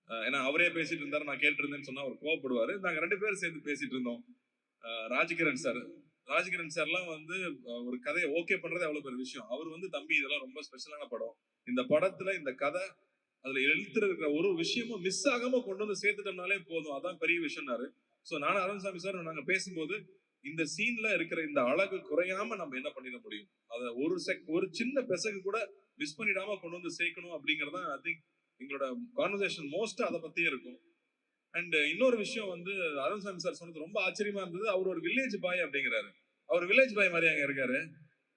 ஏன்னா அவரே பேசிட்டு இருந்தாரு, நான் கேட்டு இருந்தேன்னு சொன்னா அவர் கோவப்படுவாரு. நாங்க 2 பேரும் சேர்ந்து பேசிட்டு இருந்தோம். ராஜ்கிரண் சார்லாம் வந்து ஒரு கதையை ஓகே பண்றது அவ்வளவு பெரிய விஷயம். அவர் வந்து தம்பி இதெல்லாம் ரொம்ப ஸ்பெஷலான படம், இந்த படத்துல இந்த கதை அதுல எழுத்துற இருக்கிற ஒரு விஷயமும் மிஸ் ஆகாம கொண்டு வந்து சேர்த்துட்டோம்னாலே போதும், அதான் பெரிய விஷயம்னாரு. சோ நானும் அருண்சாமி சார் நாங்க பேசும்போது இந்த சீன்ல இருக்கிற இந்த அழகு குறையாம நம்ம என்ன பண்ணிட முடியும், அதை ஒரு சின்ன பெசகு கூட மிஸ் பண்ணிடாம கொண்டு வந்து சேர்க்கணும் அப்படிங்கறத ஐ திங்க் எங்களோட கான்வர்சேஷன் மோஸ்டா அதை பத்தியே இருக்கும். அண்ட் இன்னொரு விஷயம் வந்து அருண்சாமி சார் சொன்னது ரொம்ப ஆச்சரியமா இருந்தது. அவர் ஒரு வில்லேஜ் பாய் அப்படிங்கிறாரு. அவர் வில்லேஜ் பாய் மாதிரி அங்க இருக்காரு.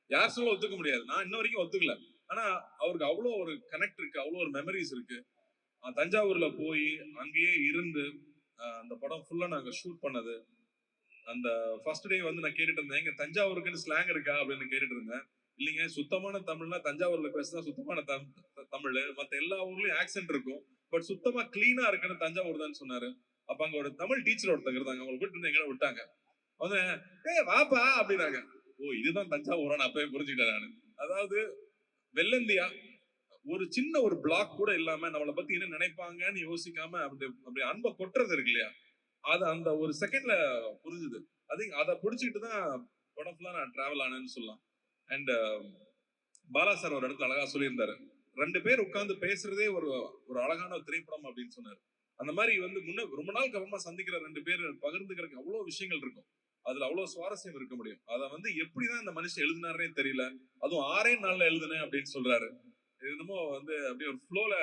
யார் சொல்ல ஒத்துக்க முடியாது, நான் இன்ன வரைக்கும் ஒத்துக்கல. ஆனா அவருக்கு அவ்வளோ ஒரு கனெக்ட் இருக்கு, அவ்வளோ ஒரு மெமரிஸ் இருக்கு. தஞ்சாவூர்ல போய் அங்கேயே இருந்து அந்த படம் ஃபுல்லா நாங்க ஷூட் பண்ணது. அந்த ஃபர்ஸ்ட் டே வந்து நான் கேட்டுட்டு இருந்தேன், எங்க தஞ்சாவூருக்குன்னு ஸ்லாங் இருக்கா அப்படின்னு கேட்டுட்டு இருந்தேன். இல்லைங்க, சுத்தமான தமிழ்னா தஞ்சாவூர்ல பேசுனா சுத்தமான தமிழ், மத்த எல்லா ஊர்லயும் ஆக்சென்ட் இருக்கும், பட் சுத்தமா கிளீனா இருக்குன்னு தஞ்சாவூர் தான் சொன்னாரு. அப்ப அங்க ஒரு தமிழ் டீச்சர் ஒருத்தங்க இருந்தாங்க, அவங்க வீட்டு இருந்து எங்களை விட்டாங்க. வந்து வாப்பா அப்படின்னாங்க. ஓ இதுதான் தஞ்சாவூரா, நான் அப்பவே புரிஞ்சுக்கிட்டேன் நானு. அதாவது வெள்ளந்தியா ஒரு சின்ன ஒரு பிளாக் கூட இல்லாம நம்மளை பத்தி என்ன நினைப்பாங்கன்னு யோசிக்காம அப்படி அன்பை கொட்டுறது இருக்கு இல்லையா, அது அந்த ஒரு செகண்ட்ல புரிஞ்சுது. அதை பிடிச்சிக்கிட்டு தான் படம் ஃபுல்லா நான் டிராவல் ஆனேன்னு சொல்லலாம். அண்ட் பாலா சார் ஒரு இடத்துல அழகா சொல்லியிருந்தாரு, 2 பேர் உட்கார்ந்து பேசுறதே ஒரு ஒரு அழகான திரைப்படம் அப்படின்னு சொன்னாரு. அந்த மாதிரி வந்து ரொம்ப நாளுக்கு அப்புறமா சந்திக்கிற 2 பேர் பகிர்ந்துக்கிறதுக்கு அவ்வளவு விஷயங்கள் இருக்கும், அதுல அவ்வளவு சுவாரஸ்யம் இருக்க முடியும். அதை வந்து எப்படிதான் இந்த மனுஷன் எழுதினாரே தெரியல. அதுவும் 6 நாள்ல எழுதுனேன் அப்படின்னு சொல்றாரு. இது என்னமோ வந்து அப்படியே ஒரு ஃப்ளோல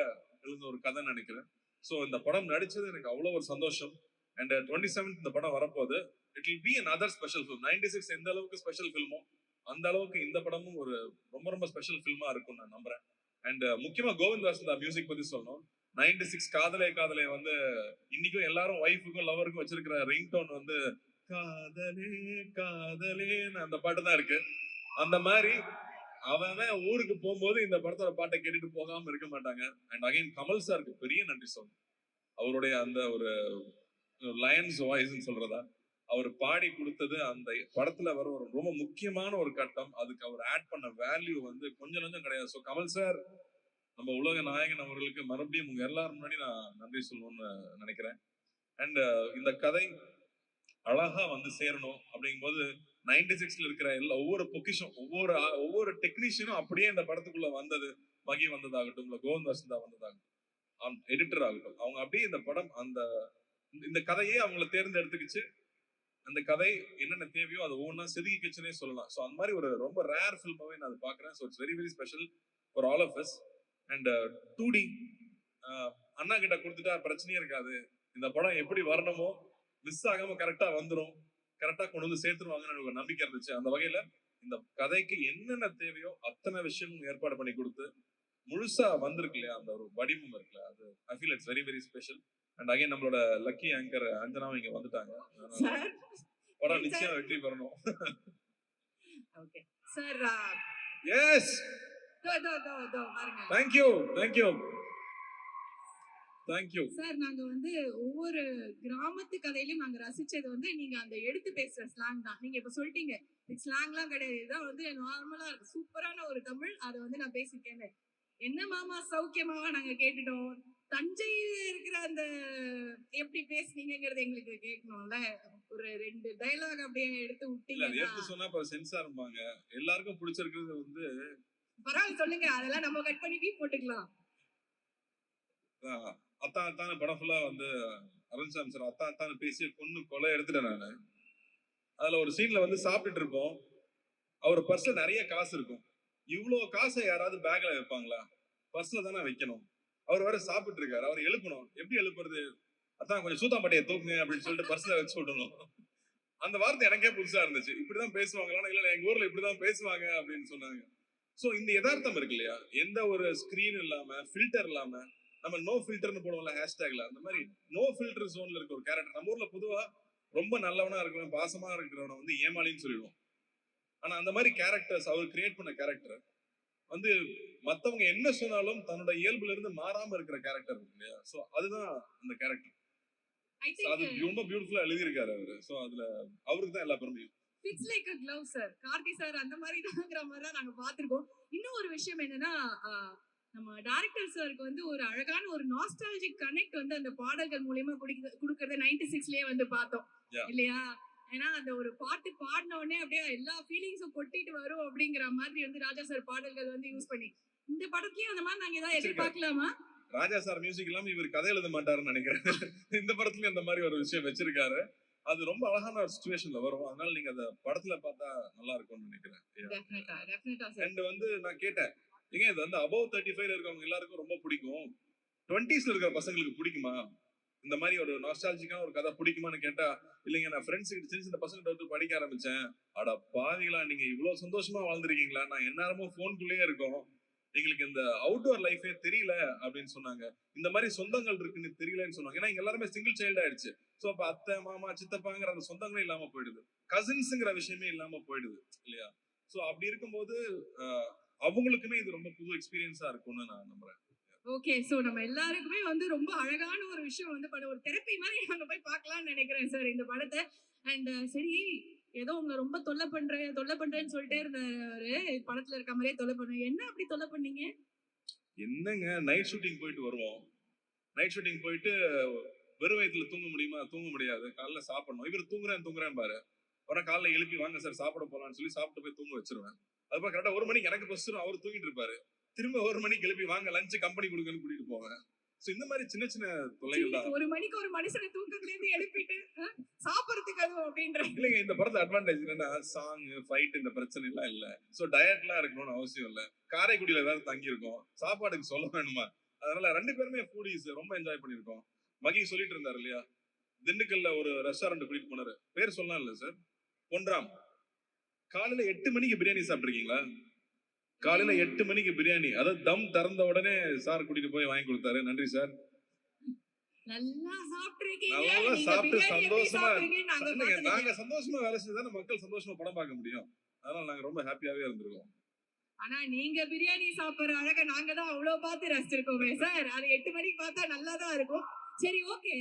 எழுதின ஒரு கதை நினைக்கிறேன். ஸோ இந்த படம் நடிச்சது எனக்கு அவ்வளோ ஒரு சந்தோஷம். அண்ட் 27th இந்த படம் வரப்போகுது. It will be another special film. 96 எந்த அளவுக்கு ஸ்பெஷல் ஃபில்மோ அந்த அளவுக்கு இந்த படமும் ஒரு ரொம்ப ரொம்ப ஸ்பெஷல் ஃபில்மா இருக்கும் நான் நம்புறேன். அண்ட் முக்கியமா கோவிந்த் வாசந்தா மியூசிக் பத்தி சொல்லணும். 96 காதலே காதலே வந்து இன்னைக்கும் எல்லாரும் ஒய்ஃபுக்கும் லவருக்கும் வச்சிருக்கிற ரிங் டோன் வந்து காதலே காதலேன்னு அந்த பாட்டு தான் இருக்கு. அந்த மாதிரி அவன் ஊருக்கு போகும்போது இந்த படத்தோட பாட்டை கேட்டுட்டு போகாம இருக்க மாட்டாங்க. அண்ட் அகைன் கமல் சாருக்கு பெரிய நன்றி சொல்லணும். அவருடைய அந்த ஒரு லயன்ஸ் வாய்ஸ்ன்னு சொல்றதா, அவர் பாடி கொடுத்தது அந்த படத்துல வர ஒரு ரொம்ப முக்கியமான ஒரு கட்டம். அதுக்கு அவர் ஆட் பண்ண வேல்யூ வந்து கொஞ்சம் கிடையாது. ஸோ கமல் சார், நம்ம உலக நாயகன் அவர்களுக்கு மறுபடியும் உங்க எல்லாரும் முன்னாடி நான் நன்றி சொல்லணும்னு நினைக்கிறேன். அண்ட் இந்த கதை அழகா வந்து சேரணும் அப்படிங்கும்போது 96ல இருக்கிற ஒவ்வொரு பொக்கிஷம், ஒவ்வொரு டெக்னீஷியனும் அப்படியே இந்த படத்துக்குள்ள வந்தது. மகி வந்ததாகட்டும், இல்ல கோவிந்த் வசந்தா வந்ததாகட்டும், எடிட்டர் ஆகட்டும், அவங்க அப்படியே இந்த படம் இந்த கதையே அவங்களை தேர்ந்தெடுத்துக்கிச்சு. அந்த கதை என்னென்ன தேவையோ அதை ஒவ்வொன்றா செதுக்கிச்சுன்னே சொல்லலாம். ஸோ அந்த மாதிரி ஒரு ரொம்ப ரேர் ஃபில்மாவே நான் அதை பாக்குறேன். So it's very very special for all of us. And 2D அண்ணா கிட்ட கொடுத்துட்டா பிரச்சனையே இருக்காது. இந்த படம் எப்படி வரணுமோ மிஸ் ஆகாம கரெக்டா வந்துடும், கரெக்டா கொண்டு வந்து சேர்த்துருவாங்கன்னு எனக்கு ஒரு நம்பிக்கை இருந்துச்சு. அந்த வகையில இந்த கதைக்கு என்னென்ன தேவையோ அத்தனை விஷயமும் ஏற்பாடு பண்ணி கொடுத்து முழுசா வந்திருக்கு இல்லையா, அந்த ஒரு வடிவம் இருக்குல்ல, அது I feel it's very very special. And again நம்மளோட லக்கி ஆங்கர் அஞ்சனாவும் இங்க வந்துட்டாங்க. சார் படம் நிச்சயம் வெற்றி பெறணும். ஓகே சார் எஸ், பாருங்க தேங்க்யூ தேங்க்யூ தேங்க்யூ. சார் நாங்க வந்து ஒவ்வொரு கிராமத்து கதையிலயும் நாங்க ரசிச்சது வந்து நீங்க அந்த எடுத்து பேசுற ஸ்லாங் தான். நீங்க இப்ப சொல்லிட்டீங்க ஸ்லாங்லாம் கிடையாது, இதான் வந்து நார்மலா இருக்கு, சூப்பரான ஒரு தமிழ். அதை வந்து நான் பேசியிருக்கேன். என்ன மாமா சௌக்கியமாவா நாங்க கேட்டுட்டோம். தஞ்சையில இருக்கிற அந்த எப்படி பேசுனீங்கிறது எங்களுக்கு கேட்கணும்ல. ஒரு 2 டைலாக் அப்படியே எடுத்து இல்ல விட்டீங்கன்னா எடுத்து சொன்னா அப்புறம் சென்சார் இருப்பாங்க. எல்லாருக்கும் பிடிச்சிருக்கிறது வந்து பரவாயில்ல சொல்லுங்க, அதெல்லாம் நம்ம கட் பண்ணி டீப் போட்டுக்கலாம். அத்தான் அத்தான படம் ஃபுல்லா வந்து அருண்சாமி சார் அத்தான் அத்தான பேசி பொண்ணு கொலை எடுத்துட்டேன் நானு. அதுல ஒரு சீன்ல வந்து சாப்பிட்டுட்டு இருப்போம், அவர் பர்ஸ்ல நிறைய காசு இருக்கும். இவ்வளவு காசை யாராவது பேக்ல வைப்பாங்களா? பர்ஸ்ல தானே வைக்கணும். அவர் வேற சாப்பிட்டு இருக்காரு, அவர் எழுப்பணும். எப்படி எழுப்புறது? அதான் கொஞ்சம் சூத்தாம்பட்டையை தூக்குங்க அப்படின்னு சொல்லிட்டு பர்ஸ்ல வச்சு விடணும். அந்த வார்த்தை எனக்கே புதுசா இருந்துச்சு. இப்படிதான் பேசுவாங்களா? இல்ல எங்க ஊர்ல இப்படிதான் பேசுவாங்க அப்படின்னு சொன்னாங்க. சோ இந்த யதார்த்தம் இருக்கு இல்லையா, எந்த ஒரு ஸ்கிரீன் இல்லாம ஃபில்டர் இல்லாம, நம்ம நோ ஃபில்டர்னு போடுவோம்ல ஹேஷ்டேக்ல, அந்த மாதிரி நோ ஃபில்டர் ஜோன்ல இருக்க ஒரு கேரக்டர். நம்ம ஊர்ல பொதுவா ரொம்ப நல்லவனா இருக்கிறவன் பாசமா இருக்கிறவனை வந்து ஏமாளின்னு சொல்லிடுவோம். ஆனா அந்த மாதிரி கேரக்டர்ஸ் அவர் கிரியேட் பண்ண கேரக்டர் வந்து மத்தவங்க என்ன சொன்னாலும் தன்னோட இயல்புல இருந்து மாறாம இருக்கிற கேரக்டர் இருக்கு இல்லையா. சோ அதுதான் அந்த கேரக்டர். ஐ அது திங்க் ரொம்ப பியூட்டிஃபுல்லா எழுதியிருக்காரு அவரு. சோ அதுல அவருக்கு தான் எல்லா பெருமையும். Fits like a glove sir. Karthi sir அந்த மாதிரி தான்ங்கிற மாதிரி தான் நாங்க பார்த்திருக்கோம். இன்னும் ஒரு விஷயம் என்னன்னா நம்ம டைரக்டர் சாருக்கு வந்து ஒரு அழகான ஒரு நாஸ்டாலஜிக் கனெக்ட் வந்து அந்த பாடல்கள் மூலியமா கொடுக்கறத 96லயே வந்து பார்த்தோம் Yeah. இல்லையா. ஏன்னா அந்த ஒரு பாட்டு பாடின உடனே அப்படியே எல்லா ஃபீலிங்ஸும் கொட்டிட்டு வரும் அப்படிங்கிற மாதிரி வந்து ராஜா சார் பாடல்கள் வந்து யூஸ் பண்ணி இந்த படத்துலயும் அந்த மாதிரி நாங்க ஏதாவது எதிர்பார்க்கலாமா? ராஜா சார் மியூசிக் இல்லாம இவர் கதை எழுத மாட்டாருன்னு நினைக்கிறேன். இந்த படத்துலயும் அந்த மாதிரி ஒரு விஷயம் வச்சிருக்காரு. அது ரொம்ப அழகான ஒரு சிச்சுவேஷன்ல வரும். அதனால நீங்க அந்த படத்துல பார்த்தா நல்லா இருக்கும்னு நினைக்கிறேன். டெஃபினட்டா சார். அண்ட் வந்து நான் கேட்டேன், ஏங்க இது வந்து அபவ் 35 இருக்கவங்க எல்லாருக்கும் ரொம்ப பிடிக்கும், 20s இருக்கிற பசங்களுக்கு பிடிக்குமா, இந்த மாதிரி ஒரு நாஸ்டாலஜிக்கான ஒரு கதை பிடிக்குமான்னு கேட்டா, இல்லைங்க நான் ஃப்ரெண்ட்ஸ் சின்ன சின்ன பசங்க வந்து படிக்க ஆரம்பிச்சேன். அட பாவிகளா, நீங்க இவ்வளவு சந்தோஷமா வாழ்ந்துருக்கீங்களா, நான் எந்நேரமும் போனுக்குள்ளேயே இருக்கோம், எங்களுக்கு இந்த அவுட்டோர் லைஃபே தெரியல அப்படின்னு சொன்னாங்க. இந்த மாதிரி சொந்தங்கள் இருக்குன்னு தெரியலன்னு சொன்னாங்க. ஏன்னா இங்க எல்லாருமே சிங்கிள் சைல்டு ஆயிடுச்சு. சோ அப்ப அத்தை மாமா சித்தப்பாங்கிற அந்த சொந்தங்களும் இல்லாம போயிடுது, கசின்ஸ்ங்கிற விஷயமே இல்லாம போயிடுது இல்லையா. சோ அப்படி இருக்கும்போது அவங்களுக்குமே இது ரொம்ப புது எக்ஸ்பீரியன்ஸா இருக்கும்னு நான் நம்புறேன். ஓகே, சோ நம்ம எல்லாருக்குமே வந்து ரொம்ப அழகான ஒரு விஷயம் வந்து ஒரு தெரப்பி மாதிரி நாங்க போய் பார்க்கலாம்னு நினைக்கிறேன் சார் இந்த படத்தை. அண்ட் சரி, ஏதோ உங்களை ரொம்ப தொல்லை பண்றேன்னு சொல்லிட்டே இருந்தாரு, படத்துல இருக்க மாதிரியே தொல்லை பண்ணுங்க. என்ன அப்படி தொல்லை பண்ணீங்க? என்னங்க, நைட் ஷூட்டிங் போயிட்டு வருவோம். நைட் ஷூட்டிங் போயிட்டு வெறும் வயிற்றுல தூங்க முடியுமா? தூங்க முடியாது. காலைல சாப்பிடணும். இவர் தூங்குறேன் பாரு, அப்புறம் காலைல எழுப்பி வாங்க சார் சாப்பிட போலான்னு சொல்லி சாப்பிட்டு போய் தூங்க வச்சிருவேன். அதுக்கப்புறம் கரெக்டா 1 மணிக்கு எனக்கு பஸ் அவர் தூங்கிட்டு இருப்பாரு. திரும்ப 1 மணிக்கு எழுப்பி வாங்க லஞ்ச் கம்பெனி கொடுங்கன்னு கூட்டிட்டு போவேன். சோ இந்த மாதிரி சின்ன சின்ன தொல்லைகள் தான். 1 மணிக்கு ஒரு மனுஷனை தூக்கத்துல இருந்து எழுப்பிட்டு சாப்பிடுறதுக்கு அதுவும் அப்படின்ற இல்லைங்க, இந்த படத்துல அட்வான்டேஜ் என்னன்னா சாங் ஃபைட் இந்த பிரச்சனை எல்லாம் இல்ல. சோ டயட்லாம் இருக்கணும்னு அவசியம் இல்ல. காரைக்குடியில வேற தங்கி இருக்கோம், சாப்பாடுக்கு சொல்ல வேணுமா? அதனால 2 பேருமே ஃபூடிஸ் ரொம்ப என்ஜாய் பண்ணிருக்கோம். மகி சொல்லிட்டு இருந்தாரு இல்லையா, திண்டுக்கல்ல ஒரு ரெஸ்டாரண்ட் கூட்டிட்டு போனாரு, பேர் சொல்லலாம் இல்ல சார், பொன்ராம். காலையில 8 மணிக்கு பிரியாணி சாப்பிட்டுருக்கீங்களா? காலையில 8 மணிக்கு பிரியாணி, அதாவது தம் திறந்த உடனே சார் கூட்டிட்டு போய் வாங்கி கொடுத்தாரு. நன்றி சார். நல்லா சாப்பிட்டுருக்கீங்க. நல்லா நீங்க சாப்பிட்டு பிரியாணி எப்படி சந்தோஷமா சாப்பிடுறீங்கன்னு நாங்க பார்த்தது நாங்க சந்தோஷமா வேலை செஞ்சுதானே மக்கள் சந்தோஷமா படம் பார்க்க முடியும். அதனால நாங்க ரொம்ப ஹாப்பியாவே இருந்திருக்கோம். ஆனா நீங்க பிரியாணி சாப்பிடுற அழக நாங்க தான் அவ்வளவு பார்த்து ரசிச்சிருக்கோமே சார். அது 8 மணிக்கு பார்த்தா நல்லா தான் இருக்கும். சரி, ஓகே,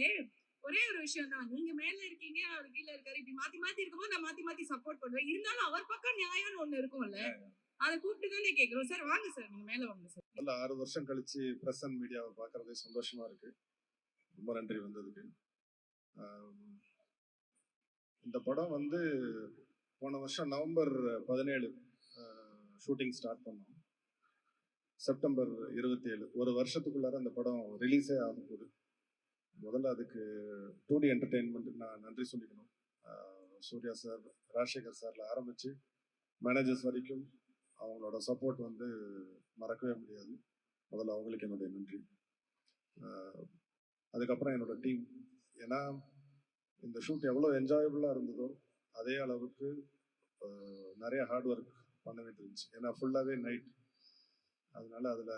ஒரே ஒரு விஷயம் தான், நீங்க மேல இருக்கீங்க அவர் கீழே இருக்காரு, இப்படி மாத்தி மாத்தி இருக்கும்போது நான் மாத்தி சப்போர்ட் பண்ணுவேன். இருந்தாலும் அவர் பக்கம் நியாயம்னு ஒண்ணு இருக்கும்ல, அதை கூப்பிட்டு தானே கேட்கிறோம். சார் வாங்க சார், நீங்க மேல வாங்க சார். நல்ல 6 வருஷம் கழிச்சு பிரஸ் அண்ட் மீடியாவை பார்க்கறதே சந்தோஷமா இருக்கு. ரொம்ப நன்றி வந்ததுக்கு. இந்த படம் வந்து போன வருஷம் நவம்பர் 17 ஷூட்டிங் ஸ்டார்ட் பண்ணோம். செப்டம்பர் 27 ஒரு வருஷத்துக்குள்ளார அந்த படம் ரிலீஸே ஆக போகுது. முதல்ல அதுக்கு 2D என்டர்டெயின்மெண்ட்டுக்கு நான் நன்றி சொல்லிக்கணும். சூர்யா சார், ராஜசேகர் சார்ல ஆரம்பிச்சு மேனேஜர்ஸ் வரைக்கும் அவங்களோட சப்போர்ட் வந்து மறக்கவே முடியாது. முதல்ல அவங்களுக்கு என்னுடைய நன்றி. அதுக்கப்புறம் என்னோட டீம். ஏன்னா இந்த ஷூட் எவ்வளோ என்ஜாயபுளாக இருந்ததோ அதே அளவுக்கு நிறைய ஹார்ட் ஒர்க் பண்ண வேண்டியிருந்துச்சு. ஏன்னா ஃபுல்லாகவே நைட். அதனால அதில்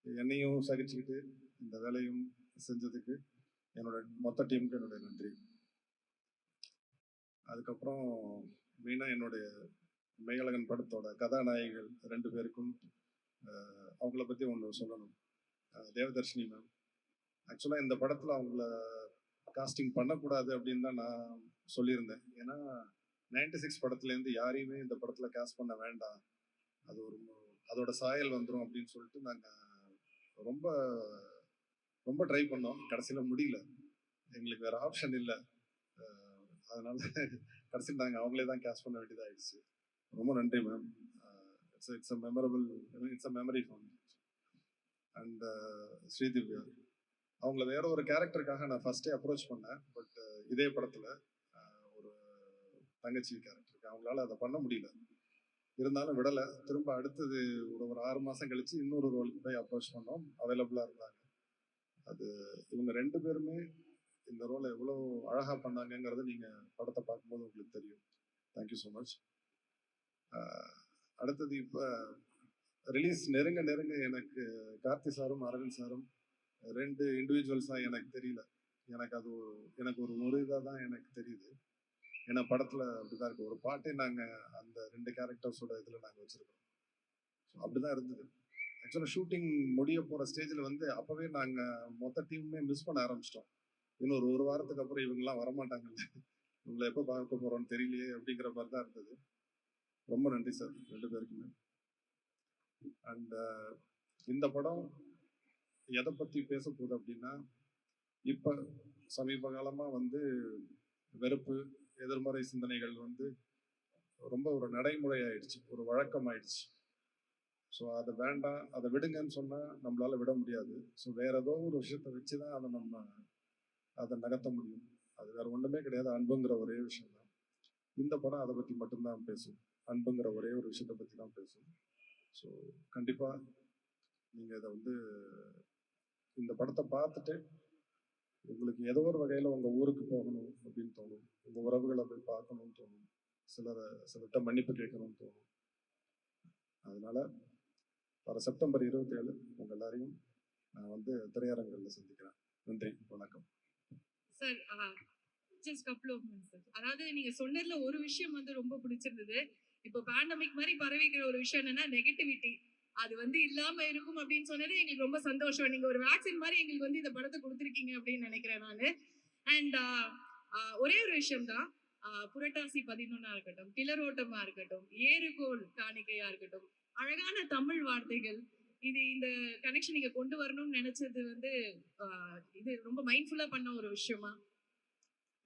என்னையும் சகிச்சுக்கிட்டு இந்த வேலையும் செஞ்சதுக்கு என்னோட மொத்த டீமுக்கு என்னுடைய நன்றி. அதுக்கப்புறம் மெயினாக என்னுடைய மெய்யழகன் படத்தோட கதாநாயகிகள் 2 பேருக்கும் அவங்கள பற்றி ஒன்று சொல்லணும். தேவதர்ஷினி மேம். ஆக்சுவலாக இந்த படத்தில் அவங்கள காஸ்டிங் பண்ணக்கூடாது அப்படின்னு தான் நான் சொல்லியிருந்தேன். ஏன்னா 96 படத்துலேருந்து யாரையுமே இந்த படத்தில் காஸ்ட் பண்ண வேண்டாம், அது ஒரு அதோட சாயல் வந்துடும் அப்படின்னு சொல்லிட்டு நாங்கள் ரொம்ப ரொம்ப ட்ரை பண்ணோம். கடைசியில் முடியல, எங்களுக்கு வேறு ஆப்ஷன் இல்லை. அதனால கடைசியில் நாங்கள் அவங்களே தான் கேஸ்ட் பண்ண வேண்டியதாக ஆயிடுச்சு. ரொம்ப நன்றி ma'am. It's a memorable, it's a memory for me. And Sri Divya அவங்கள வேற ஒரு கேரக்டருக்காக நான் ஃபர்ஸ்டே அப்ரோச் பண்ணேன். பட் இதே படத்தில் ஒரு தங்கச்சி கேரக்டருக்கு அவங்களால அதை பண்ண முடியல. இருந்தாலும் விடலை. திரும்ப அடுத்தது ஒரு 6 மாதம் கழிச்சு இன்னொரு ரோலுக்கு போய் அப்ரோச் பண்ணோம். அவைலபிளாக இருந்தாங்க. அது இவங்க 2 பேருமே இந்த ரோலை எவ்வளோ அழகாக பண்ணாங்கங்கிறது நீங்கள் படத்தை பார்க்கும்போது உங்களுக்கு தெரியும். Thank you so much. அடுத்தது இப்போ ரிலீஸ் நெருங்க நெருங்க எனக்கு கார்த்தி சாரும் அரவிந்த் சாரும் 2 இண்டிவிஜுவல்ஸாக எனக்கு தெரியல. எனக்கு ஒரு இதாக தான் எனக்கு தெரியுது. ஏன்னா படத்தில் அப்படிதான் இருக்கு. ஒரு பாட்டே நாங்கள் அந்த 2 கேரக்டர்ஸோட இதில் நாங்கள் வச்சுருக்கோம். ஸோ அப்படி தான் இருந்தது. ஆக்சுவலாக ஷூட்டிங் முடிய போகிற ஸ்டேஜில் அப்போவே நாங்கள் மொத்த டீமுமே மிஸ் பண்ண ஆரம்பிச்சிட்டோம். இன்னும் ஒரு வாரத்துக்கு அப்புறம் இவங்கெல்லாம் வரமாட்டாங்கல்ல, இவங்களை எப்போ பார்க்க போகிறோன்னு தெரியலையே அப்படிங்கிற மாதிரி தான் இருந்தது. ரொம்ப நன்றி சார் 2 பேருக்குமே. அண்ட் இந்த படம் எதை பற்றி பேச போகுது அப்படின்னா, இப்போ சமீப காலமாக வெறுப்பு, எதிர்மறை சிந்தனைகள் ரொம்ப ஒரு நடைமுறை ஆயிடுச்சு, ஒரு வழக்கம் ஆயிடுச்சு. ஸோ அதை வேண்டாம், அதை விடுங்கன்னு சொன்னால் நம்மளால விட முடியாது. ஸோ வேற ஏதோ ஒரு விஷயத்தை வச்சு தான் அதை நகர்த்த முடியும். அது வேற ஒன்றுமே கிடையாது. அன்புங்கிற ஒரே விஷயம் தான். இந்த படம் அதை பற்றி மட்டும்தான் பேசும். அன்புங்கிற ஒரே ஒரு விஷயத்தை பற்றி தான் பேசும். ஸோ கண்டிப்பாக நீங்கள் இதை இந்த படத்தை பார்த்துட்டு உங்களுக்கு ஏதோ ஒரு வகையில் உங்கள் ஊருக்கு போகணும் அப்படின்னு தோணும். உங்கள் உறவுகளை போய் பார்க்கணும்னு தோணும். சிலர்கிட்ட மன்னிப்பு கேட்கணும்னு தோணும். அதனால வர செப்டம்பர் 27 உங்கள் எல்லாரையும் நான் திரையரங்கில் சந்திக்கிறேன். நன்றி, வணக்கம். Sir just couple of minutes sir. அதாவது நீங்க சொன்னதுல ஒரு விஷயம் ரொம்ப பிடிச்சிருந்தது. இப்போ பேண்டமிக் மாதிரி பரவிக்கிற ஒரு விஷயம் என்னன்னா நெகட்டிவிட்டி. அது இல்லாம இருக்கும் அப்படின்னு சொன்னது எங்களுக்கு ரொம்ப சந்தோஷம். நீங்க ஒரு வேக்சின் மாதிரி எங்களுக்கு இந்த படத்தை கொடுத்துருக்கீங்க அப்படின்னு நினைக்கிறேன் நான். அண்ட் ஒரே ஒரு விஷயம் தான், புரட்டாசி 11 இருக்கட்டும், கிளரோட்டமா இருக்கட்டும், ஏறுகோள் காணிக்கையா இருக்கட்டும், அழகான தமிழ் வார்த்தைகள், இந்த கனெக்ஷன் நீங்க கொண்டு வரணும்னு நினைச்சது இது ரொம்ப மைண்ட்ஃபுல்லா பண்ண ஒரு விஷயமா?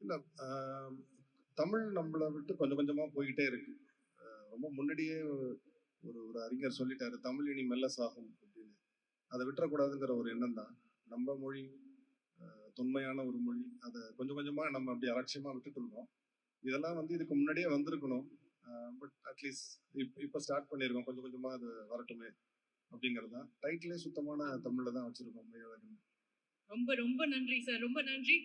இல்லை, தமிழ் நம்மளை விட்டு கொஞ்சம் கொஞ்சமாக போய்கிட்டே இருக்கு. ரொம்ப முன்னாடியே ஒரு அறிஞர் சொல்லிட்டாரு, தமிழ் இனி மெல்ல சாகும் அப்படின்னு. அதை விட்டுறக்கூடாதுங்கிற ஒரு எண்ணம் தான். நம்ம மொழி தொன்மையான ஒரு மொழி. அதை கொஞ்சம் கொஞ்சமாக நம்ம அப்படி அலட்சியமாக விட்டுட்டு இருந்தோம். இதெல்லாம் இதுக்கு முன்னாடியே வந்திருக்கணும். பட் அட்லீஸ்ட் இப்போ ஸ்டார்ட் பண்ணியிருக்கோம். கொஞ்சம் கொஞ்சமாக அது வரட்டுமே அப்படிங்கிறது தான். டைட்டிலே சுத்தமான தமிழில் தான் வச்சுருக்கோம் மெய்யழகன். ரொம்ப ரொம்ப நன்றி சார், ரொம்ப நன்றி.